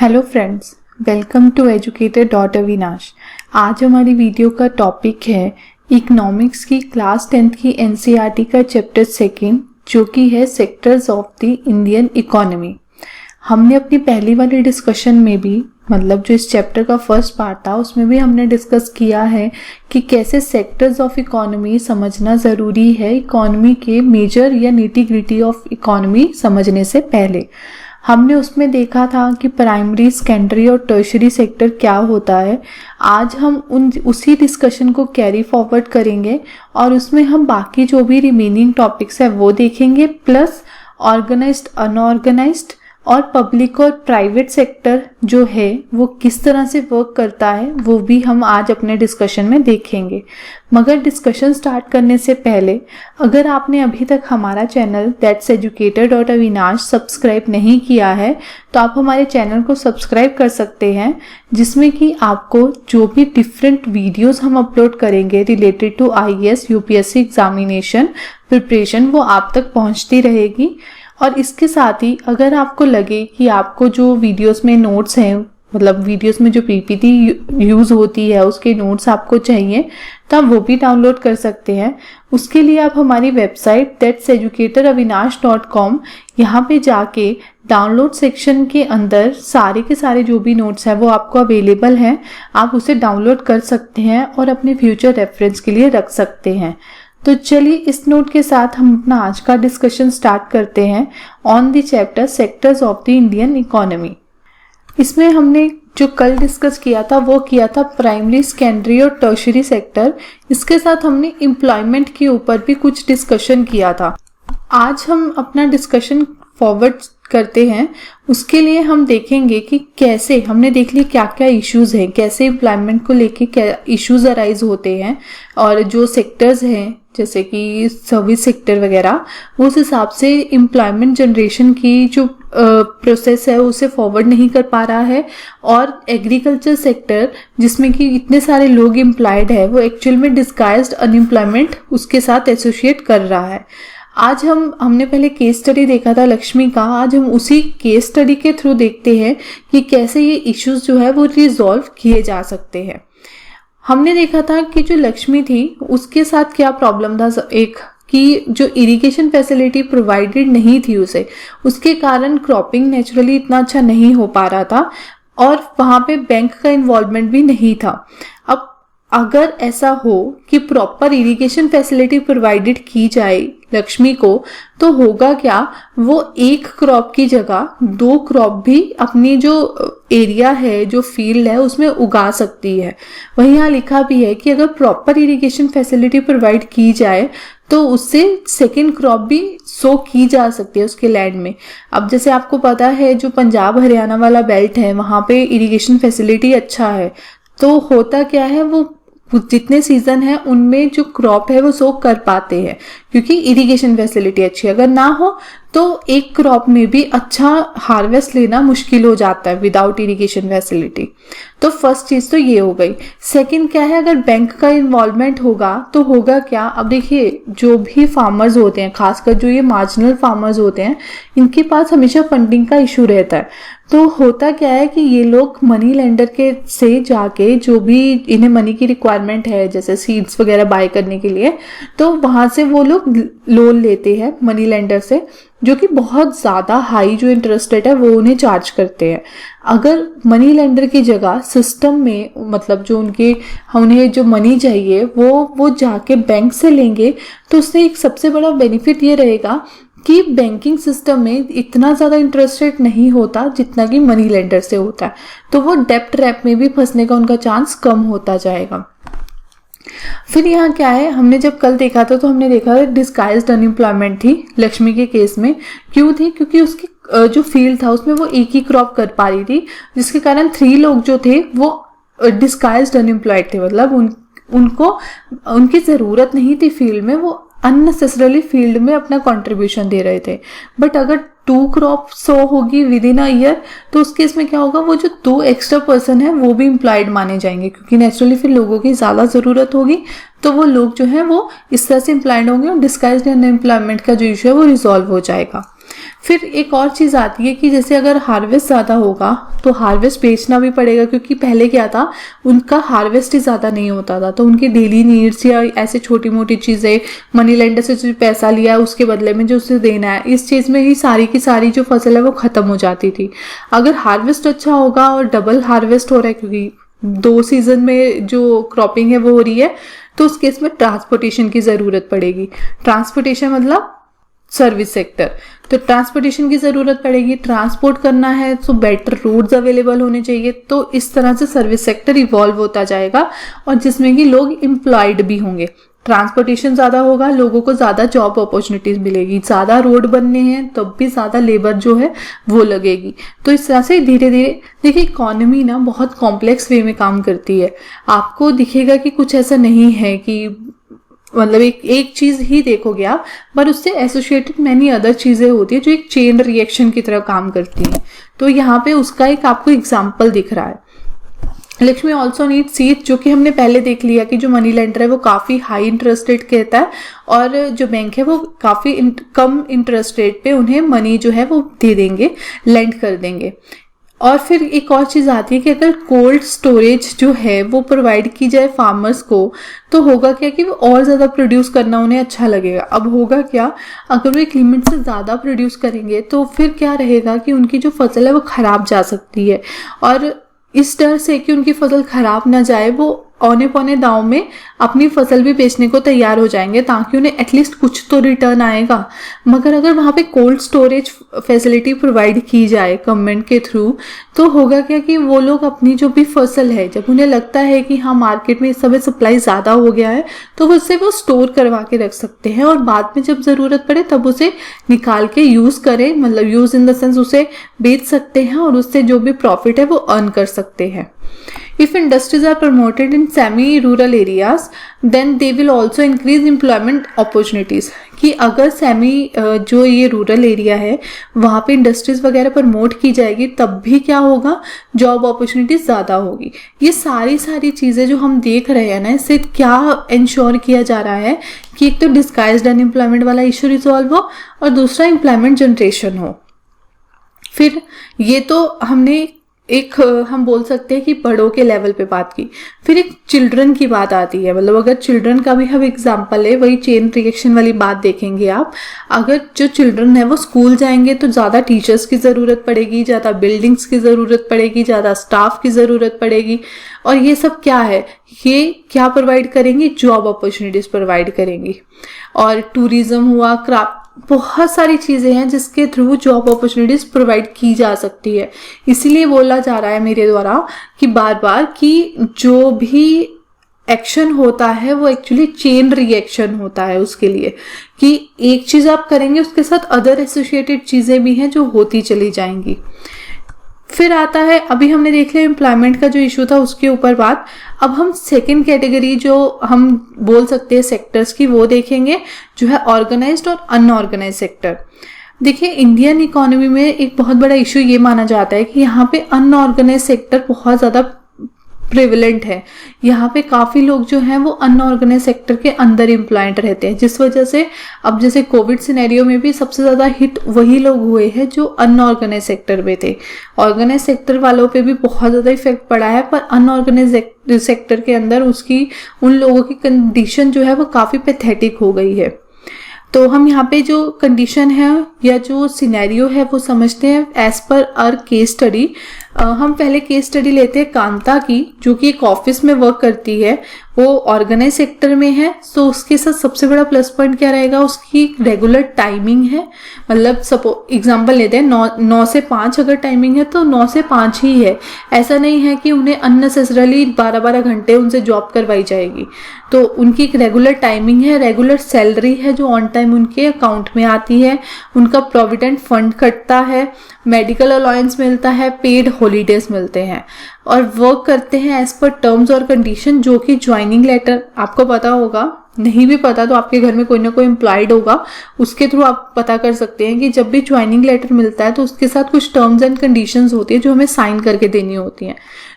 Hello friends, welcome to educator.avinash। आज हमारी video का टॉपिक है इकोनॉमिक्स की क्लास 10th की एनसीईआरटी का चैप्टर सेकंड, जो कि है sectors of the Indian economy. हमने अपनी पहली वाली डिस्कशन में भी मतलब जो इस चैप्टर का फर्स्ट पार्ट था उसमें भी हमने डिस्कस किया है कि कैसे सेक्टर्स ऑफ इकोनॉमी समझना ज़रूरी है इकोनॉमी के मेजर या निटी ग्रिटी ऑफ इकोनॉमी समझने से पहले। हमने उसमें देखा था कि प्राइमरी, सेकेंडरी और टर्शरी सेक्टर क्या होता है। आज हम उसी डिस्कशन को कैरी फॉरवर्ड करेंगे और उसमें हम बाकी जो भी रिमेनिंग टॉपिक्स है वो देखेंगे, प्लस ऑर्गेनाइज्ड, अनऑर्गेनाइज्ड और पब्लिक और प्राइवेट सेक्टर जो है वो किस तरह से वर्क करता है वो भी हम आज अपने डिस्कशन में देखेंगे। मगर डिस्कशन स्टार्ट करने से पहले अगर आपने अभी तक हमारा चैनल दैट्स educator.avinash सब्सक्राइब नहीं किया है तो आप हमारे चैनल को सब्सक्राइब कर सकते हैं, जिसमें कि आपको जो भी डिफरेंट वीडियोस हम अपलोड करेंगे related to IAS UPSC examination preparation वो आप तक पहुंचती रहेगी। और इसके साथ ही अगर आपको लगे कि आपको जो वीडियोस में नोट्स हैं, मतलब वीडियोस में जो PPT यूज़ होती है उसके नोट्स आपको चाहिए तो आप वो भी डाउनलोड कर सकते हैं। उसके लिए आप हमारी वेबसाइट दैट्स educatoravinash.com यहाँ पे जाके डाउनलोड सेक्शन के अंदर सारे के सारे जो भी नोट्स हैं वो आपको अवेलेबल हैं, आप उसे डाउनलोड कर सकते हैं और अपने फ्यूचर रेफरेंस के लिए रख सकते हैं। तो चलिए इस नोट के साथ हम अपना आज का डिस्कशन स्टार्ट करते हैं on the chapter sectors of the Indian economy. इसमें हमने जो कल डिस्कस किया था वो किया था प्राइमरी, सेकेंडरी और टर्शरी सेक्टर। इसके साथ हमने एम्प्लॉयमेंट के ऊपर भी कुछ डिस्कशन किया था। आज हम अपना डिस्कशन फॉरवर्ड करते हैं। उसके लिए हम देखेंगे कि कैसे हमने देख लिया क्या क्या इश्यूज हैं, कैसे एम्प्लॉयमेंट को लेके क्या इश्यूज अराइज होते हैं और जो सेक्टर्स हैं जैसे कि सर्विस सेक्टर वगैरह, उस हिसाब से एम्प्लॉयमेंट जनरेशन की जो प्रोसेस है उसे फॉरवर्ड नहीं कर पा रहा है। और एग्रीकल्चर सेक्टर जिसमें कि इतने सारे लोग एम्प्लॉयड है वो एक्चुअल में डिस्गाइज्ड अनएम्प्लॉयमेंट उसके साथ एसोसिएट कर रहा है। आज हमने पहले केस स्टडी देखा था लक्ष्मी का, आज हम उसी केस स्टडी के थ्रू देखते हैं कि कैसे ये इश्यूज जो है वो रिजॉल्व किए जा सकते हैं। हमने देखा था कि जो लक्ष्मी थी उसके साथ क्या प्रॉब्लम था, एक कि जो इरिगेशन फैसिलिटी प्रोवाइडेड नहीं थी उसे, उसके कारण क्रॉपिंग नेचुरली इतना अच्छा नहीं हो पा रहा था और वहां पे बैंक का इन्वॉल्वमेंट भी नहीं था। अब अगर ऐसा हो कि प्रॉपर इरिगेशन फैसिलिटी प्रोवाइडेड की जाए लक्ष्मी को तो होगा क्या, वो एक क्रॉप की जगह 2 क्रॉप भी अपनी जो एरिया है, जो फील्ड है उसमें उगा सकती है। वहीं यहाँ लिखा भी है कि अगर प्रॉपर इरिगेशन फैसिलिटी प्रोवाइड की जाए तो उससे सेकेंड क्रॉप भी सो की जा सकती है उसके लैंड में। अब जैसे आपको पता है जो पंजाब हरियाणा वाला बेल्ट है वहां पे इरिगेशन फैसिलिटी अच्छा है, तो होता क्या है वो जितने सीजन है उनमें जो क्रॉप है वो सो कर पाते हैं क्योंकि इरिगेशन फैसिलिटी अच्छी है। अगर ना हो तो एक क्रॉप में भी अच्छा हार्वेस्ट लेना मुश्किल हो जाता है विदाउट इरिगेशन फैसिलिटी। तो फर्स्ट चीज तो ये हो गई। सेकंड क्या है, अगर बैंक का इन्वॉल्वमेंट होगा तो होगा क्या, अब देखिए जो भी फार्मर्स होते हैं, खासकर जो ये मार्जिनल फार्मर्स होते हैं, इनके पास हमेशा फंडिंग का इशू रहता है। तो होता क्या है कि ये लोग मनी लेंडर के से जाके जो भी इन्हें मनी की रिक्वायरमेंट है जैसे सीड्स वगैरह बाय करने के लिए, तो वहां से वो लोग लोन लेते हैं मनी लेंडर से, जो कि बहुत ज़्यादा हाई जो इंटरेस्ट रेट है वो उन्हें चार्ज करते हैं। अगर मनी लेंडर की जगह सिस्टम में मतलब जो उन्हें जो मनी चाहिए वो जाके बैंक से लेंगे तो उससे एक सबसे बड़ा बेनिफिट ये रहेगा कि बैंकिंग सिस्टम में इतना ज़्यादा इंटरेस्ट रेट नहीं होता जितना कि मनी लेंडर से होता है, तो वो डेब्ट ट्रैप में भी फंसने का उनका चांस कम होता जाएगा। फिर यहाँ क्या है, हमने जब कल देखा था तो हमने देखा था डिस्गाइज्ड अनएम्प्लॉयमेंट थी लक्ष्मी के केस में। क्यों थी? क्योंकि उसकी जो फील्ड था उसमें वो एक ही क्रॉप कर पा रही थी, जिसके कारण 3 लोग जो थे वो डिस्गाइज्ड अनएम्प्लॉयड थे, मतलब उनको उनकी ज़रूरत नहीं थी फील्ड में, वो अननेसेसरली फील्ड में अपना कंट्रीब्यूशन दे रहे थे। बट अगर 2 क्रॉप सो होगी विद इन अ ईयर तो उस केस में क्या होगा, वो जो 2 एक्स्ट्रा पर्सन है वो भी एम्प्लॉयड माने जाएंगे क्योंकि नेचुरली फिर लोगों की ज़्यादा ज़रूरत होगी, तो वो लोग जो है वो इस तरह से एम्प्लॉयड होंगे और डिस्गाइज्ड अनएम्प्लॉयमेंट का जो इशू है वो रिजॉल्व हो जाएगा। फिर एक और चीज़ आती है कि जैसे अगर हार्वेस्ट ज़्यादा होगा तो हार्वेस्ट बेचना भी पड़ेगा, क्योंकि पहले क्या था, उनका हार्वेस्ट ही ज़्यादा नहीं होता था, तो उनकी डेली नीड्स या ऐसे छोटी मोटी चीज़ें, मनी लेंडर से जो पैसा लिया है उसके बदले में जो उसे देना है, इस चीज़ में ही सारी की सारी जो फसल है वो ख़त्म हो जाती थी। अगर हार्वेस्ट अच्छा होगा और डबल हार्वेस्ट हो रहा है, क्योंकि 2 सीजन में जो क्रॉपिंग है वो हो रही है, तो उस केस में ट्रांसपोर्टेशन की ज़रूरत पड़ेगी। ट्रांसपोर्टेशन मतलब सर्विस सेक्टर, तो ट्रांसपोर्टेशन की ज़रूरत पड़ेगी। ट्रांसपोर्ट करना है तो बेटर रोड्स अवेलेबल होने चाहिए। तो इस तरह से सर्विस सेक्टर इवॉल्व होता जाएगा और जिसमें कि लोग एम्प्लॉयड भी होंगे। ट्रांसपोर्टेशन ज़्यादा होगा, लोगों को ज़्यादा जॉब अपॉर्चुनिटीज़ मिलेगी, ज़्यादा रोड बनने हैं तब भी ज़्यादा लेबर जो है वो लगेगी। तो इस तरह से धीरे धीरे, देखिए इकोनॉमी ना बहुत कॉम्प्लेक्स वे में काम करती है। आपको दिखेगा कि कुछ ऐसा नहीं है कि मतलब एक चीज़ ही देखोगे आप, पर उससे एसोसिएटेड मैनी अदर चीज़ें होती है जो एक चेन रिएक्शन की तरह काम करती हैं। तो यहाँ पे उसका एक आपको एग्जाम्पल दिख रहा है। लक्ष्मी ऑल्सो नीड सीट, जो कि हमने पहले देख लिया कि जो मनी लेंडर है वो काफ़ी हाई इंटरेस्ट रेट कहता है और जो बैंक है वो काफ़ी कम इंटरेस्ट रेट पे उन्हें मनी जो है वो दे देंगे, लेंड कर देंगे। और फिर एक और चीज़ आती है कि अगर कोल्ड स्टोरेज जो है वो प्रोवाइड की जाए फार्मर्स को, तो होगा क्या कि वो और ज़्यादा प्रोड्यूस करना उन्हें अच्छा लगेगा। अब होगा क्या, अगर वो एक लिमिट से ज़्यादा प्रोड्यूस करेंगे तो फिर क्या रहेगा कि उनकी जो फसल है वो ख़राब जा सकती है, और इस डर से कि उनकी फसल ख़राब ना जाए वो औने पौने दाव में अपनी फसल भी बेचने को तैयार हो जाएंगे, ताकि उन्हें एटलीस्ट कुछ तो रिटर्न आएगा। मगर अगर वहाँ पे कोल्ड स्टोरेज फैसिलिटी प्रोवाइड की जाए गवर्नमेंट के थ्रू, तो होगा क्या कि वो लोग अपनी जो भी फसल है, जब उन्हें लगता है कि हाँ मार्केट में इस समय सप्लाई ज़्यादा हो गया है, तो उससे वो स्टोर करवा के रख सकते हैं और बाद में जब ज़रूरत पड़े तब उसे निकाल के यूज़ करें, मतलब यूज़ इन द सेंस उसे बेच सकते हैं और उससे जो भी प्रॉफिट है वो अर्न कर सकते हैं। If industries are promoted in semi-rural areas, then they will also increase employment opportunities. कि अगर जो ये रूरल एरिया है वहाँ पे इंडस्ट्रीज वगैरह प्रमोट की जाएगी, तब भी क्या होगा, जॉब अपॉर्चुनिटीज ज़्यादा होगी। ये सारी चीज़ें जो हम देख रहे हैं ना, इससे क्या इंश्योर किया जा रहा है कि एक तो डिस्गाइज्ड अनएम्प्लॉयमेंट वाला इशू रिजॉल्व हो और दूसरा एम्प्लॉयमेंट जनरेशन हो। फिर ये तो हमने हम बोल सकते हैं कि बड़ों के लेवल पे बात की। फिर एक चिल्ड्रन की बात आती है, मतलब अगर चिल्ड्रन का भी हम एग्जांपल है, वही चेन रिएक्शन वाली बात देखेंगे आप। अगर जो चिल्ड्रन है वो स्कूल जाएंगे तो ज़्यादा टीचर्स की ज़रूरत पड़ेगी, ज़्यादा बिल्डिंग्स की ज़रूरत पड़ेगी, ज़्यादा स्टाफ की ज़रूरत पड़ेगी। और ये सब क्या है, ये क्या प्रोवाइड करेंगे, जॉब अपॉर्चुनिटीज़ प्रोवाइड करेंगी। और टूरिज्म हुआ, क्राफ्ट, बहुत सारी चीज़ें हैं जिसके थ्रू जॉब अपॉर्चुनिटीज़ प्रोवाइड की जा सकती है। इसीलिए बोला जा रहा है मेरे द्वारा कि बार बार कि जो भी एक्शन होता है वो एक्चुअली चेन रिएक्शन होता है उसके लिए, कि एक चीज़ आप करेंगे उसके साथ अदर एसोसिएटेड चीज़ें भी हैं जो होती चली जाएंगी। फिर आता है, अभी हमने देख लिया एम्प्लॉयमेंट का जो इशू था उसके ऊपर बात। अब हम सेकंड कैटेगरी जो हम बोल सकते हैं सेक्टर्स की, वो देखेंगे, जो है ऑर्गेनाइज्ड और अनऑर्गेनाइज्ड सेक्टर। देखिए इंडियन इकोनॉमी में एक बहुत बड़ा इशू ये माना जाता है कि यहाँ पे अनऑर्गेनाइज्ड सेक्टर बहुत ज़्यादा प्रिविलेंट है। यहाँ पे काफ़ी लोग जो हैं वो अनऑर्गेनाइज सेक्टर के अंदर एम्प्लॉयड रहते हैं, जिस वजह से अब जैसे कोविड सिनेरियो में भी सबसे ज़्यादा हिट वही लोग हुए हैं जो अनऑर्गेनाइज सेक्टर में थे। ऑर्गेनाइज सेक्टर वालों पे भी बहुत ज़्यादा इफेक्ट पड़ा है, पर अनऑर्गेनाइज सेक्टर के अंदर उन लोगों की कंडीशन जो है वो काफ़ी पैथेटिक हो गई है। तो हम यहाँ पे जो कंडीशन है या जो सिनेरियो है वो समझते हैं as per hour case study. हम पहले केस स्टडी लेते हैं कांता की, जो कि एक ऑफिस में वर्क करती है, वो ऑर्गेनाइज सेक्टर में है। सो उसके साथ सबसे बड़ा प्लस पॉइंट क्या रहेगा, उसकी रेगुलर टाइमिंग है। मतलब सपोज एग्जांपल लेते हैं 9 से 5 अगर टाइमिंग है तो 9 से 5 ही है। ऐसा नहीं है कि उन्हें अननेसेसरली 12-12 घंटे उनसे जॉब करवाई जाएगी। तो उनकी एक रेगुलर टाइमिंग है, रेगुलर सैलरी है जो ऑन टाइम उनके अकाउंट में आती है, उनका प्रोविडेंट फंड कटता है, मेडिकल अलाउंस मिलता है, पेड हॉलीडेज मिलते हैं, और वर्क करते हैं एज पर टर्म्स और कंडीशन। जो कि ज्वाइनिंग लेटर, आपको पता होगा, नहीं भी पता तो आपके घर में कोई ना कोई एम्प्लॉयड होगा, उसके थ्रू आप पता कर सकते हैं कि जब भी ज्वाइनिंग लेटर मिलता है तो उसके साथ कुछ टर्म्स एंड कंडीशंस होती है जो हमें साइन करके देनी होती हैं।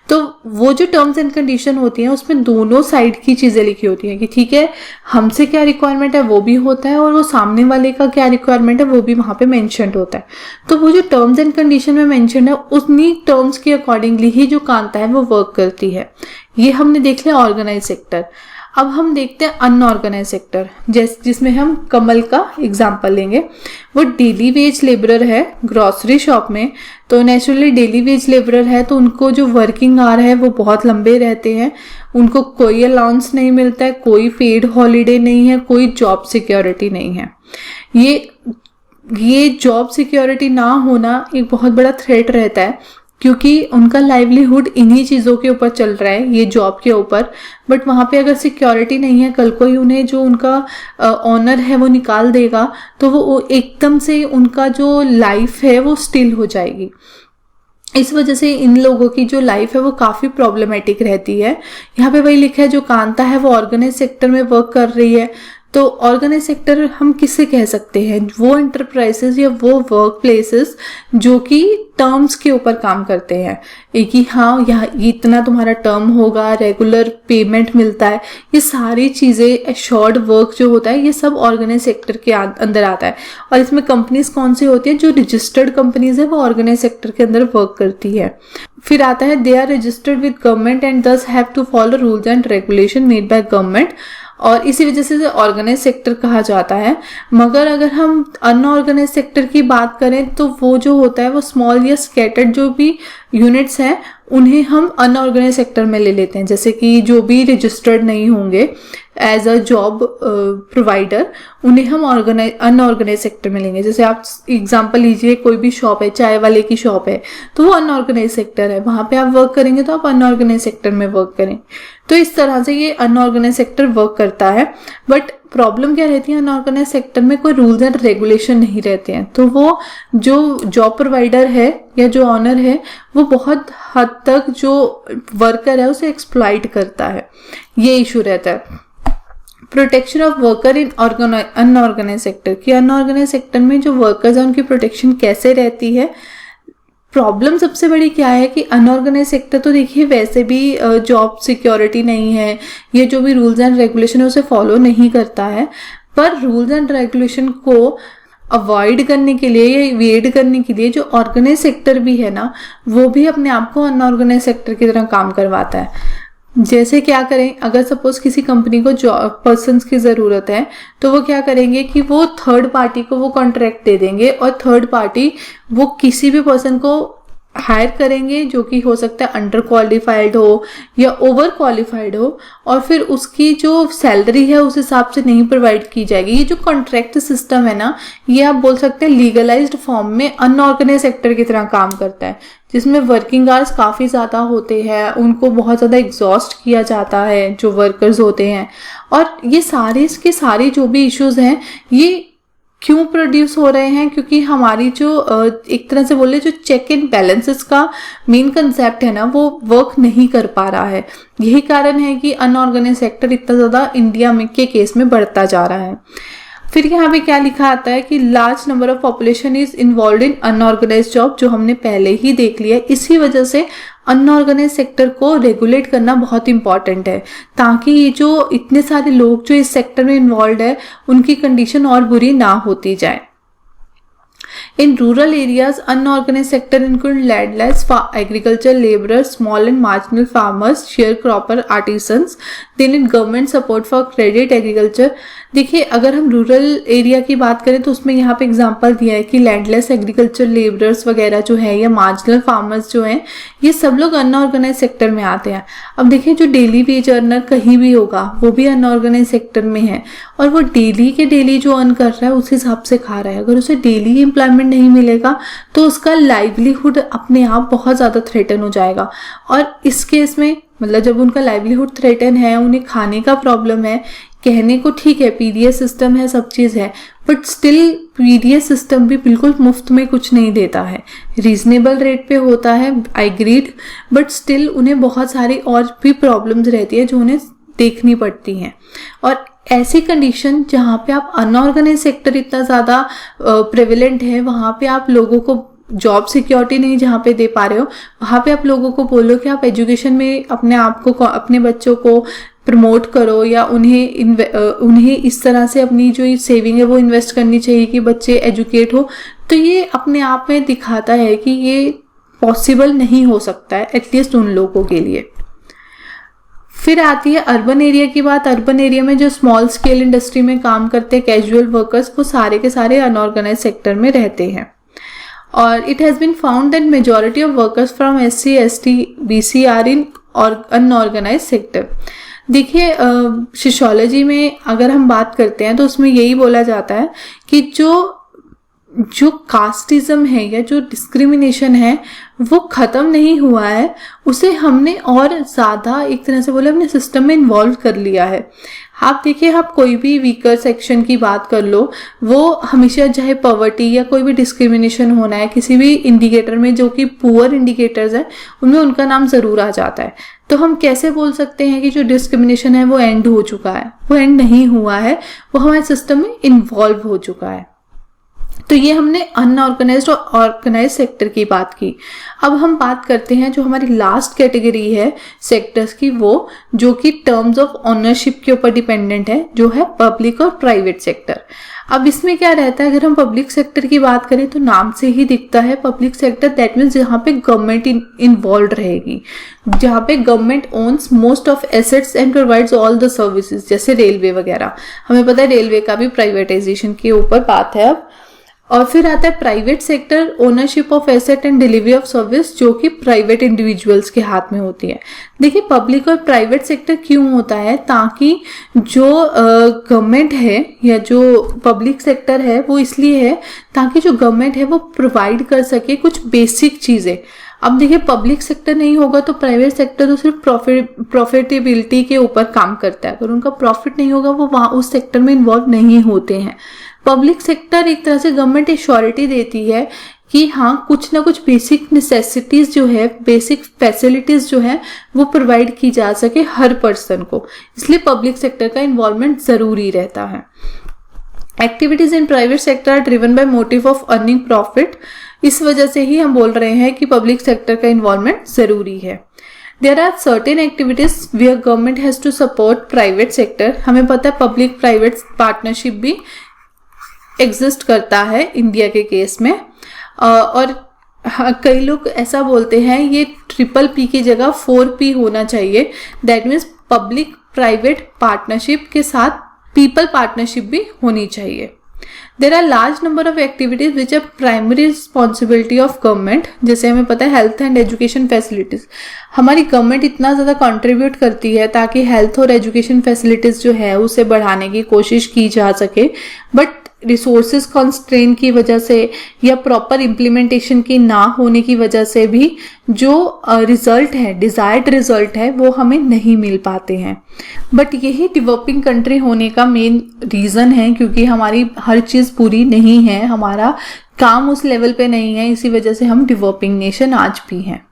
तो वो जो टर्म्स एंड कंडीशन होती हैं उसमें दोनों साइड की चीजें लिखी होती हैं कि ठीक है हमसे क्या रिक्वायरमेंट है वो भी होता है और वो सामने वाले का क्या रिक्वायरमेंट है वो भी वहां पे मेंशन्ड होता है। तो वो जो टर्म्स एंड कंडीशन में मेंशन्ड है उन्हीं टर्म्स के अकॉर्डिंगली ही जो कांता है वो वर्क करती है। ये हमने देख लिया ऑर्गेनाइज सेक्टर। अब हम देखते हैं अनऑर्गेनाइज सेक्टर, जिसमें हम कमल का एग्जाम्पल लेंगे। वो डेली वेज लेबरर है ग्रोसरी शॉप में, तो नेचुरली डेली वेज लेबरर है तो उनको जो वर्किंग आवर है वो बहुत लंबे रहते हैं, उनको कोई अलाउंस नहीं मिलता है, कोई पेड हॉलीडे नहीं है, कोई जॉब सिक्योरिटी नहीं है। ये जॉब सिक्योरिटी ना होना एक बहुत बड़ा थ्रेट रहता है क्योंकि उनका लाइवलीहुड इन्हीं चीज़ों के ऊपर चल रहा है, ये जॉब के ऊपर। बट वहाँ पे अगर सिक्योरिटी नहीं है, कल को ही उन्हें जो उनका ऑनर है वो निकाल देगा तो वो एकदम से उनका जो लाइफ है वो स्टिल हो जाएगी। इस वजह से इन लोगों की जो लाइफ है वो काफ़ी प्रॉब्लमेटिक रहती है। यहाँ पे वही लिखा है जो कांता है वो ऑर्गेनाइज सेक्टर में वर्क कर रही है। तो ऑर्गेनाइज सेक्टर हम किसे कह सकते हैं? वो इंटरप्राइजेस या वो वर्क प्लेसेस जो कि टर्म्स के ऊपर काम करते हैं, एक ही हाँ यहाँ इतना तुम्हारा टर्म होगा, रेगुलर पेमेंट मिलता है, ये सारी चीज़ें एश्योर्ड वर्क जो होता है ये सब ऑर्गेनाइज सेक्टर के अंदर आता है। और इसमें कंपनीज कौन सी होती है? जो रजिस्टर्ड कंपनीज है वो ऑर्गेनाइज सेक्टर के अंदर वर्क करती है। फिर आता है they are registered with government and thus have to follow rules and regulation made by government, और इसी वजह से ऑर्गेनाइज सेक्टर कहा जाता है। मगर अगर हम अनऑर्गेनाइज सेक्टर की बात करें तो वो जो होता है वो स्मॉल या स्कैटर्ड जो भी यूनिट्स हैं उन्हें हम अनऑर्गेनाइज सेक्टर में ले लेते हैं। जैसे कि जो भी रजिस्टर्ड नहीं होंगे एज अ जॉब प्रोवाइडर उन्हें हम अनऑर्गेनाइज सेक्टर में लेंगे। जैसे आप एग्जांपल लीजिए, कोई भी शॉप है, चाय वाले की शॉप है, तो वो अनऑर्गेनाइज सेक्टर है, वहां पे आप वर्क करेंगे तो आप अनऑर्गेनाइज सेक्टर में वर्क करें। तो इस तरह से ये अनऑर्गेनाइज सेक्टर वर्क करता है। बट प्रॉब्लम क्या रहती है? अनऑर्गेनाइज सेक्टर में कोई रूल्स एंड रेगुलेशन नहीं रहते हैं, तो वो जो जॉब प्रोवाइडर है या जो ऑनर है वो बहुत हद तक जो वर्कर है उसे एक्सप्लॉइट करता है, ये इशू रहता है। Protection of worker in unorganise sector, कि अनऑर्गेनाइज सेक्टर में जो वर्कर्स हैं उनकी प्रोटेक्शन कैसे रहती है। प्रॉब्लम सबसे बड़ी क्या है कि अनऑर्गेनाइज सेक्टर तो देखिए वैसे भी जॉब सिक्योरिटी नहीं है, ये जो भी रूल्स एंड रेगुलेशन है उसे फॉलो नहीं करता है। पर रूल्स एंड रेगुलेशन को अवॉइड करने के लिए या इवेड करने के लिए जो ऑर्गेनाइज सेक्टर भी है ना, वो भी अपने आप को अनऑर्गेनाइज सेक्टर की तरह काम करवाता है। जैसे क्या करें, अगर सपोज किसी कंपनी को जॉब पर्सन्स की ज़रूरत है तो वो क्या करेंगे कि वो थर्ड पार्टी को वो कॉन्ट्रैक्ट दे देंगे और थर्ड पार्टी वो किसी भी पर्सन को हायर करेंगे जो कि हो सकता है अंडर क्वालिफाइड हो या ओवर क्वालिफाइड हो, और फिर उसकी जो सैलरी है उस हिसाब से नहीं प्रोवाइड की जाएगी। ये जो कॉन्ट्रैक्ट सिस्टम है ना, ये आप बोल सकते हैं लीगलाइज्ड फॉर्म में अनऑर्गेनाइज सेक्टर की तरह काम करता है, जिसमें वर्किंग आवर्स काफ़ी ज़्यादा होते हैं, उनको बहुत ज़्यादा एग्जॉस्ट किया जाता है जो वर्कर्स होते हैं। और ये सारे जो भी इश्यूज हैं ये क्यों प्रोड्यूस हो रहे हैं? क्योंकि हमारी जो एक तरह से बोले जो चेक एंड बैलेंसेस का मेन कंसेप्ट है ना वो वर्क नहीं कर पा रहा है। यही कारण है कि अनऑर्गेनाइज सेक्टर इतना ज़्यादा इंडिया में के केस में बढ़ता जा रहा है। फिर यहाँ पे क्या लिखा आता है कि large number of population is involve in unorganise job, जो हमने पहले ही देख लिया। इसी वजह से अनऑर्गेनाइज सेक्टर को रेगुलेट करना बहुत इंपॉर्टेंट है, ताकि ये जो इतने सारे लोग जो इस सेक्टर में इन्वॉल्व है उनकी कंडीशन और बुरी ना होती जाए। In rural areas, unorganized sector include landless, agriculture laborers, small and marginal farmers, sharecropper, artisans. They need government support for credit agriculture. देखिए अगर हम रूरल एरिया की बात करें तो उसमें यहाँ पे एग्जांपल दिया है कि लैंडलेस एग्रीकल्चर लेबरर्स वगैरह जो है या मार्जिनल फार्मर्स जो हैं ये सब लोग अनऑर्गेनाइज सेक्टर में आते हैं। अब देखिए जो डेली वेज अर्नर कहीं भी होगा वो भी अनऑर्गेनाइज सेक्टर में है, और वो डेली के डेली जो अर्न कर रहा है उस हिसाब से खा रहा है। अगर उसे डेली एम्प्लॉयमेंट नहीं मिलेगा तो उसका लाइवलीहुड अपने आप बहुत ज़्यादा थ्रेटन हो जाएगा। और इस केस में मतलब जब उनका लाइवलीहुड थ्रेटन है, उन्हें खाने का प्रॉब्लम है, कहने को ठीक है पीडीएस सिस्टम है, सब चीज़ है, बट स्टिल पीडीएस सिस्टम भी बिल्कुल मुफ्त में कुछ नहीं देता है, रीजनेबल रेट पे होता है, आई एग्रीड, बट स्टिल उन्हें बहुत सारी और भी प्रॉब्लम्स रहती है जो उन्हें देखनी पड़ती हैं। और ऐसी कंडीशन जहाँ पे आप अनऑर्गेनाइज सेक्टर इतना ज़्यादा प्रेवलेंट है वहाँ पे आप लोगों को जॉब सिक्योरिटी नहीं जहाँ पे दे पा रहे हो, वहाँ पे आप लोगों को बोलो कि आप एजुकेशन में अपने आप को, अपने बच्चों को प्रमोट करो, या उन्हें इस तरह से अपनी जो सेविंग है वो इन्वेस्ट करनी चाहिए कि बच्चे एजुकेट हो। तो ये अपने आप में दिखाता है कि ये पॉसिबल नहीं हो सकता है, एटलीस्ट उन लोगों के लिए। फिर आती है अर्बन एरिया की बात। अर्बन एरिया में जो स्मॉल स्केल इंडस्ट्री में काम करते हैं कैजुअल वर्कर्स, वो सारे के सारे अनऑर्गेनाइज सेक्टर में रहते हैं। और it has been found that majority of workers from SC, ST, BC are in unorganise sector. देखिए, सोशियोलॉजी में अगर हम बात करते हैं तो उसमें यही बोला जाता है कि जो कास्टिज्म है या जो डिस्क्रिमिनेशन है वो ख़त्म नहीं हुआ है, उसे हमने और ज़्यादा एक तरह से बोले अपने सिस्टम में इन्वॉल्व कर लिया है। आप देखिए, आप कोई भी वीकर सेक्शन की बात कर लो, वो हमेशा चाहे पॉवर्टी या कोई भी डिस्क्रिमिनेशन होना है किसी भी इंडिकेटर में, जो कि पुअर इंडिकेटर्स हैं उनमें उनका नाम ज़रूर आ जाता है। तो हम कैसे बोल सकते हैं कि जो डिस्क्रिमिनेशन है वो एंड हो चुका है? वो एंड नहीं हुआ है, वो हमारे सिस्टम में इन्वॉल्व हो चुका है। तो ये हमने अनऑर्गेनाइज्ड और ऑर्गेनाइज सेक्टर की बात की। अब हम बात करते हैं जो हमारी लास्ट कैटेगरी है सेक्टर्स की, वो जो कि टर्म्स ऑफ ओनरशिप के ऊपर डिपेंडेंट है, जो है पब्लिक और प्राइवेट सेक्टर। अब इसमें क्या रहता है, अगर हम पब्लिक सेक्टर की बात करें तो नाम से ही दिखता है पब्लिक सेक्टर, दैट मीन्स जहाँ पे गवर्नमेंट इन्वॉल्व रहेगी, जहाँ पे government owns most of assets and provides all the services, जैसे रेलवे वगैरह। हमें पता है रेलवे का भी प्राइवेटाइजेशन के ऊपर बात है अब। और फिर आता है private sector, ownership of asset and delivery of service, जो कि प्राइवेट इंडिविजुअल्स के हाथ में होती है। देखिए, पब्लिक और प्राइवेट सेक्टर क्यों होता है, ताकि जो गवर्नमेंट है या जो पब्लिक सेक्टर है वो इसलिए है ताकि जो गवर्नमेंट है वो प्रोवाइड कर सके कुछ बेसिक चीज़ें। अब देखिए, पब्लिक सेक्टर नहीं होगा तो प्राइवेट सेक्टर तो सिर्फ प्रॉफिटेबिलिटी के ऊपर काम करता है। अगर उनका प्रॉफिट नहीं होगा वो वहाँ उस सेक्टर में इन्वॉल्व नहीं होते हैं। पब्लिक सेक्टर एक तरह से गवर्नमेंट एश्योरिटी देती है कि हाँ, कुछ ना कुछ बेसिक नेसेसिटीज जो है, बेसिक फैसिलिटीज जो है वो प्रोवाइड की जा सके हर पर्सन को, इसलिए पब्लिक सेक्टर का इन्वॉल्वमेंट जरूरी रहता है। Activities in private sector are driven by motive of earning profit. इस वजह से ही हम बोल रहे हैं कि पब्लिक सेक्टर का इन्वॉल्वमेंट जरूरी है। There are certain activities where government has to support private sector। हमें पता है पब्लिक प्राइवेट पार्टनरशिप भी एग्जिस्ट करता है इंडिया के केस में। और कई लोग ऐसा बोलते हैं ये PPP की जगह 4P होना चाहिए, that means public private partnership के साथ पीपल पार्टनरशिप भी होनी चाहिए। There are large number of activities which are primary responsibility of government. जैसे हमें पता है हेल्थ एंड एजुकेशन फैसिलिटीज, हमारी गवर्नमेंट इतना ज़्यादा कंट्रीब्यूट करती है ताकि हेल्थ और एजुकेशन फैसिलिटीज जो है उसे बढ़ाने की कोशिश की जा सके, बट रिसोर्सेज कॉन्स्ट्रेन की वजह से या प्रॉपर इम्प्लीमेंटेशन की ना होने की वजह से भी जो रिजल्ट है, डिजायर्ड रिजल्ट है, वो हमें नहीं मिल पाते हैं। बट यही डेवलपिंग कंट्री होने का मेन रीज़न है, क्योंकि हमारी हर चीज़ पूरी नहीं है, हमारा काम उस लेवल पे नहीं है, इसी वजह से हम डेवलपिंग नेशन आज भी हैं।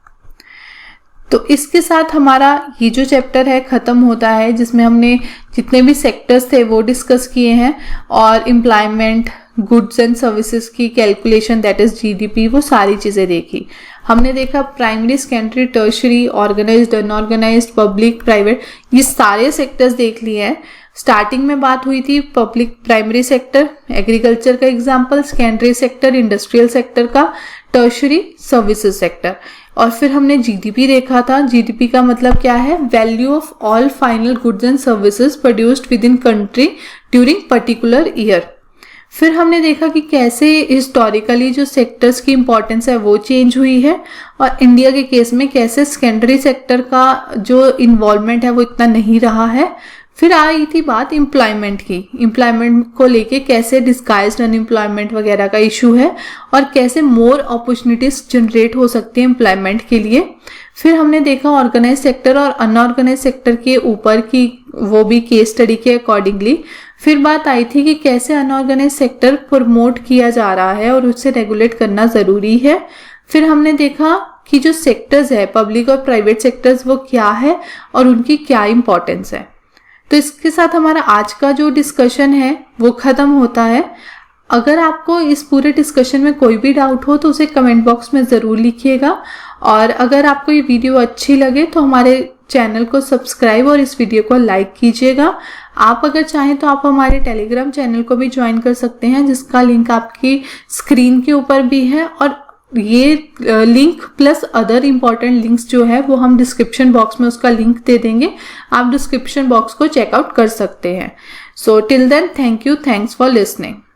तो इसके साथ हमारा ये जो चैप्टर है ख़त्म होता है, जिसमें हमने जितने भी सेक्टर्स थे वो डिस्कस किए हैं, और एम्प्लॉयमेंट, गुड्स एंड सर्विसेज की कैलकुलेशन, दैट इज GDP, वो सारी चीज़ें देखी। हमने देखा primary, secondary, tertiary, organised, unorganised, public, private, ये सारे सेक्टर्स देख लिए हैं। स्टार्टिंग में बात हुई थी पब्लिक प्राइमरी सेक्टर, एग्रीकल्चर का example, secondary sector industrial sector का, टर्शरी सर्विसेज सेक्टर, और फिर हमने GDP देखा था। GDP का मतलब क्या है, value of all final goods and services produced with in country during particular year. फिर हमने देखा कि कैसे हिस्टोरिकली जो सेक्टर्स की इंपॉर्टेंस है वो चेंज हुई है, और इंडिया के केस में कैसे सेकेंडरी सेक्टर का जो इन्वॉल्वमेंट है वो इतना नहीं रहा है। फिर आई थी बात एम्प्लॉयमेंट की, एम्प्लॉयमेंट को लेके कैसे डिस्गाइज्ड अनएम्प्लॉयमेंट वगैरह का इशू है, और कैसे मोर अपॉर्चुनिटीज जनरेट हो सकती है एम्प्लॉयमेंट के लिए। फिर हमने देखा ऑर्गेनाइज सेक्टर और अनऑर्गेनाइज सेक्टर के ऊपर की, वो भी केस स्टडी के अकॉर्डिंगली। फिर बात आई थी कि कैसे अनऑर्गेनाइज सेक्टर प्रमोट किया जा रहा है और उससे रेगुलेट करना ज़रूरी है। फिर हमने देखा कि जो सेक्टर्स है पब्लिक और प्राइवेट सेक्टर्स वो क्या है और उनकी क्या इंपॉर्टेंस है। तो इसके साथ हमारा आज का जो डिस्कशन है वो ख़त्म होता है। अगर आपको इस पूरे डिस्कशन में कोई भी डाउट हो तो उसे कमेंट बॉक्स में ज़रूर लिखिएगा। और अगर आपको ये वीडियो अच्छी लगे तो हमारे चैनल को सब्सक्राइब और इस वीडियो को लाइक कीजिएगा। आप अगर चाहें तो आप हमारे टेलीग्राम चैनल को भी ज्वाइन कर सकते हैं, जिसका लिंक आपकी स्क्रीन के ऊपर भी है। और ये link plus other important links जो है वो हम डिस्क्रिप्शन बॉक्स में उसका लिंक दे देंगे, आप डिस्क्रिप्शन बॉक्स को चेकआउट कर सकते हैं। So till then, thank you, thanks for listening.